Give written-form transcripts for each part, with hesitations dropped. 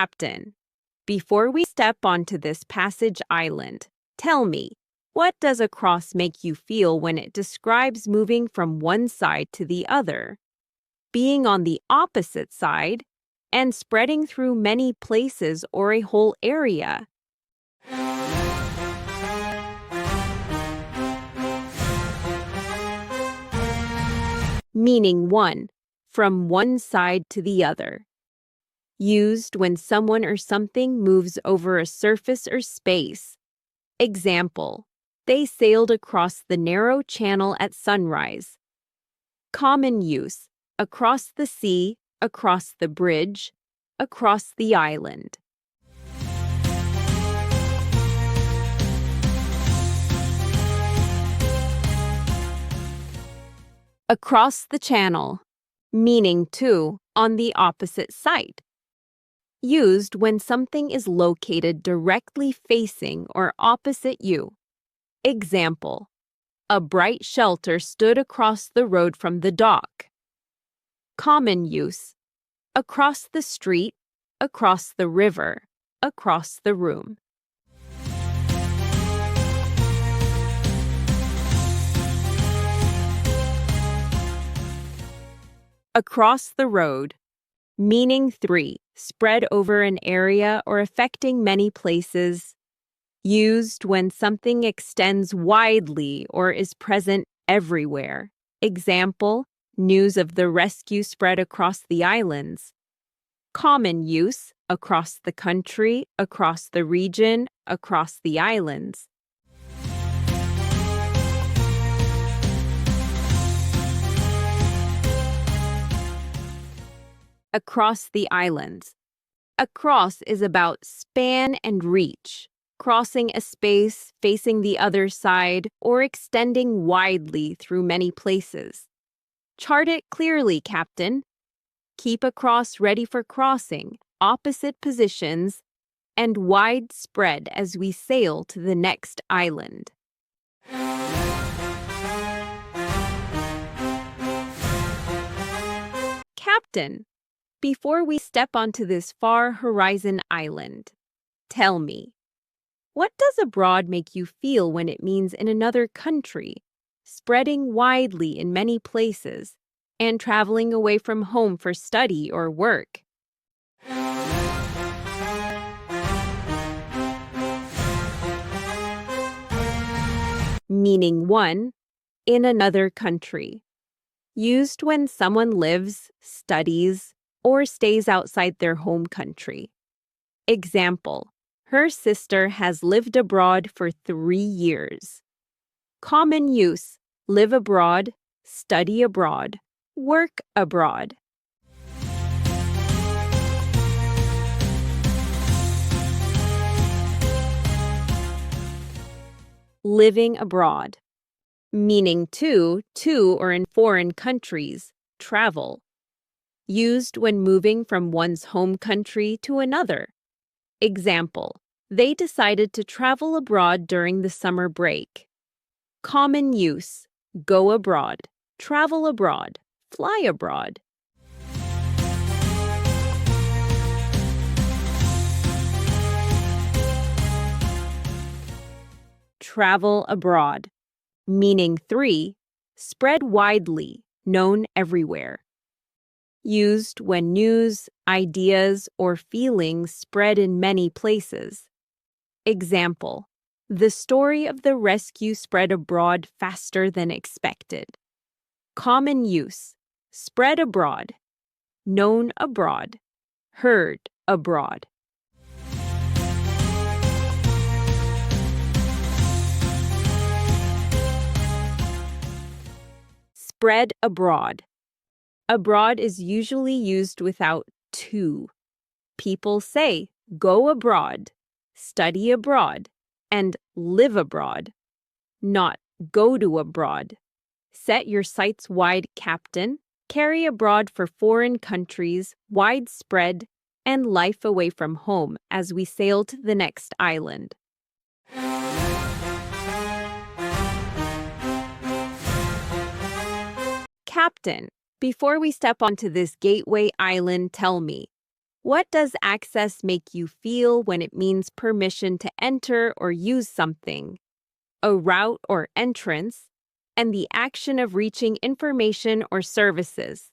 Captain, before we step onto this passage island, tell me, what does across make you feel when it describes moving from one side to the other, being on the opposite side, and spreading through many places or a whole area? Meaning 1. From one side to the other. Used when someone or something moves over a surface or space. Example, they sailed across the narrow channel at sunrise. Common use, across the sea, across the bridge, across the island. Across the channel, meaning 2, on the opposite side. Used when something is located directly facing or opposite you. Example, a bright shelter stood across the road from the dock. Common use, across the street, across the river, across the room. Across the road, meaning 3, spread over an area or affecting many places. Used when something extends widely or is present everywhere. Example, news of the rescue spread across the islands. Common use, across the country, across the region, across the islands. Across the islands. Across is about span and reach, crossing a space, facing the other side, or extending widely through many places. Chart it clearly, Captain. Keep across ready for crossing, opposite positions, and widespread as we sail to the next island. Captain, before we step onto this far horizon island, tell me, what does abroad make you feel when it means in another country, spreading widely in many places, and traveling away from home for study or work? Meaning 1, in another country. Used when someone lives, studies, or stays outside their home country. Example, her sister has lived abroad for 3 years. Common use, live abroad, study abroad, work abroad. Living abroad, meaning to or in foreign countries, travel. Used when moving from one's home country to another. Example, they decided to travel abroad during the summer break. Common use, go abroad, travel abroad, fly abroad. Travel abroad, meaning 3, spread widely, known everywhere. Used when news, ideas, or feelings spread in many places. Example, the story of the rescue spread abroad faster than expected. Common use, spread abroad, known abroad, heard abroad. Spread abroad. Abroad is usually used without to. People say, go abroad, study abroad, and live abroad, not go to abroad. Set your sights wide, Captain. Carry abroad for foreign countries, widespread, and life away from home as we sail to the next island. Captain, before we step onto this gateway island, tell me, What does access make you feel when it means permission to enter or use something, a route or entrance, and the action of reaching information or services?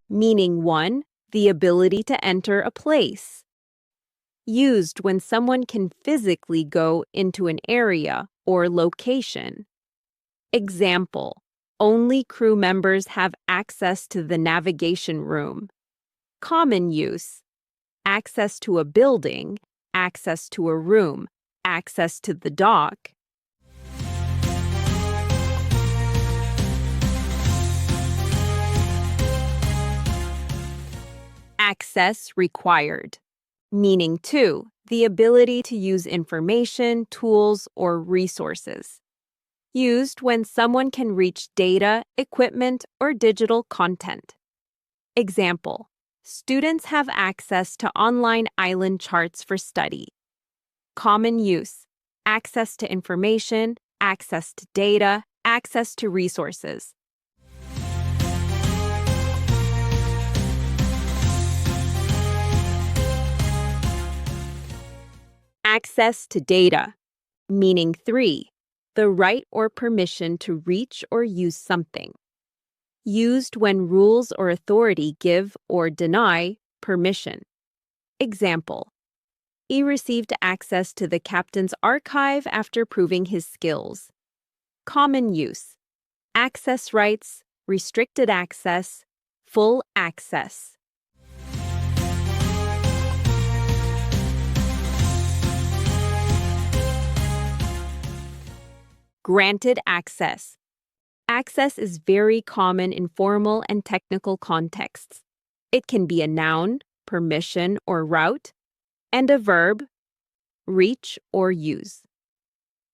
Meaning 1, the ability to enter a place. Used when someone can physically go into an area or location. Example, only crew members have access to the navigation room. Common use, access to a building, access to a room, access to the dock. Access required. Meaning 2, the ability to use information, tools, or resources. Used when someone can reach data, equipment, or digital content. Example, students have access to online island charts for study. Common use, access to information, access to data, access to resources. Access to data, meaning 3, the right or permission to reach or use something. Used when rules or authority give or deny permission. Example, he received access to the captain's archive after proving his skills. Common use, access rights, restricted access, full access. Granted access. Access is very common in formal and technical contexts. It can be a noun, permission or route, and a verb, reach or use.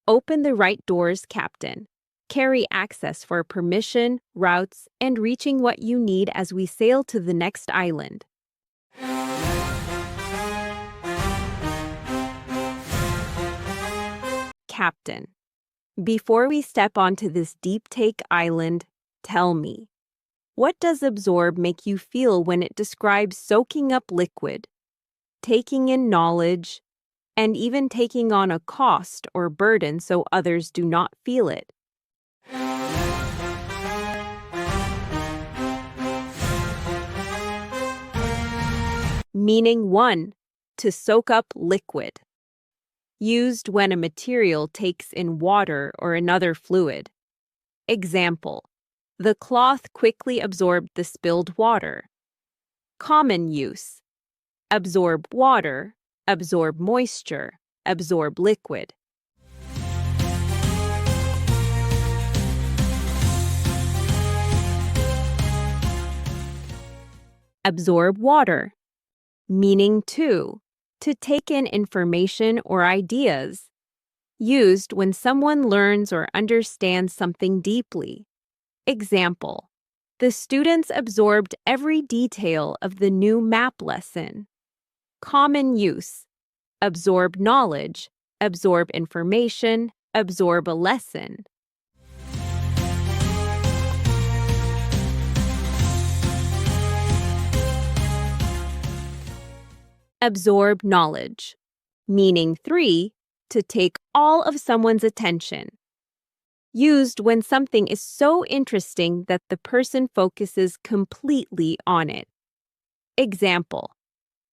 Open the right doors, Captain. Carry access for permission, routes, and reaching what you need as we sail to the next island. Captain. Before we step onto this deep-take island, tell me, what does absorb make you feel when it describes soaking up liquid, taking in knowledge, and even taking on a cost or burden so others do not feel it? Meaning 1, to soak up liquid. Used when a material takes in water or another fluid. Example, the cloth quickly absorbed the spilled water. Common use, absorb water, absorb moisture, absorb liquid. Absorb water, meaning 2, to take in information or ideas. Used when someone learns or understands something deeply. Example, the students absorbed every detail of the new map lesson. Common use, absorb knowledge, absorb information, absorb a lesson. Absorb knowledge, meaning 3, to take all of someone's attention. Used when something is so interesting that the person focuses completely on it. Example,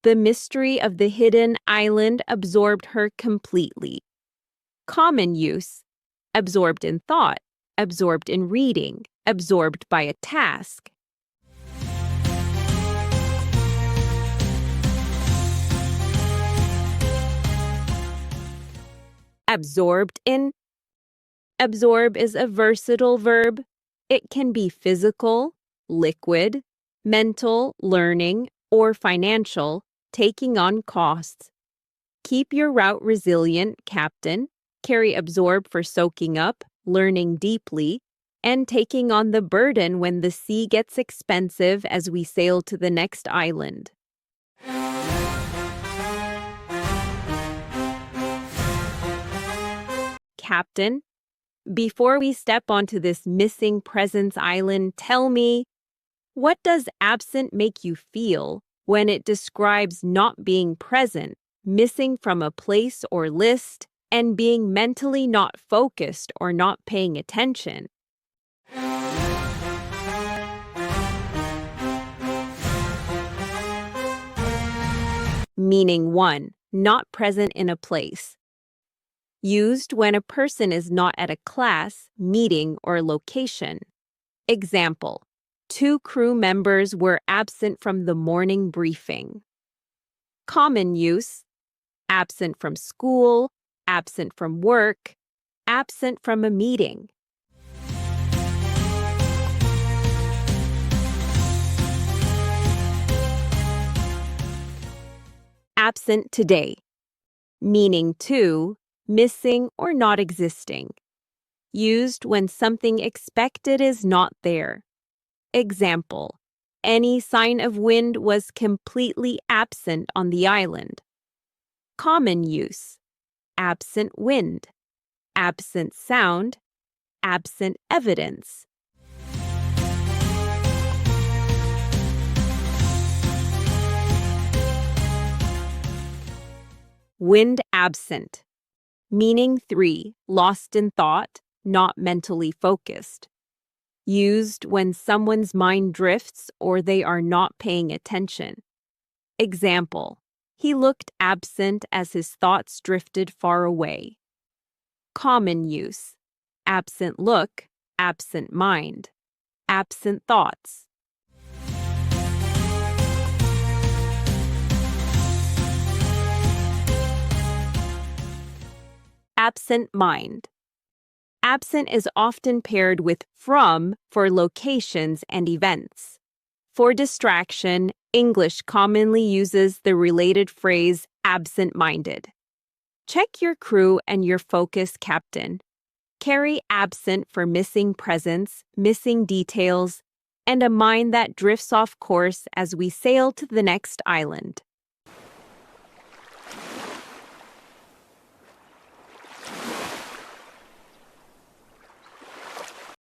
the mystery of the hidden island absorbed her completely. Common use, absorbed in thought, absorbed in reading, absorbed by a task. Absorbed in. Absorb is a versatile verb. It can be physical, liquid, mental, learning, or financial, taking on costs. Keep your route resilient, Captain. Carry absorb for soaking up, learning deeply, and taking on the burden when the sea gets expensive as we sail to the next island. Captain, Before we step onto this missing presence island, tell me, what does absent make you feel when it describes not being present, missing from a place or list, and being mentally not focused or not paying attention? Meaning 1. Not present in a place. Used when a person is not at a class, meeting, or location. Example: 2 crew members were absent from the morning briefing. Common use: absent from school, absent from work, absent from a meeting. Absent today, meaning 2, missing or not existing. Used when something expected is not there. Example: any sign of wind was completely absent on the island. Common use: absent wind, absent sound, absent evidence. Wind absent, meaning 3, lost in thought, not mentally focused. Used when someone's mind drifts or they are not paying attention. Example: he looked absent as his thoughts drifted far away. Common use: absent look, absent mind, absent thoughts. Absent mind. Absent is often paired with from for locations and events. For distraction, English commonly uses the related phrase absent-minded. Check your crew and your focus captain. Carry absent for missing presence, missing details, and a mind that drifts off course as we sail to the next island.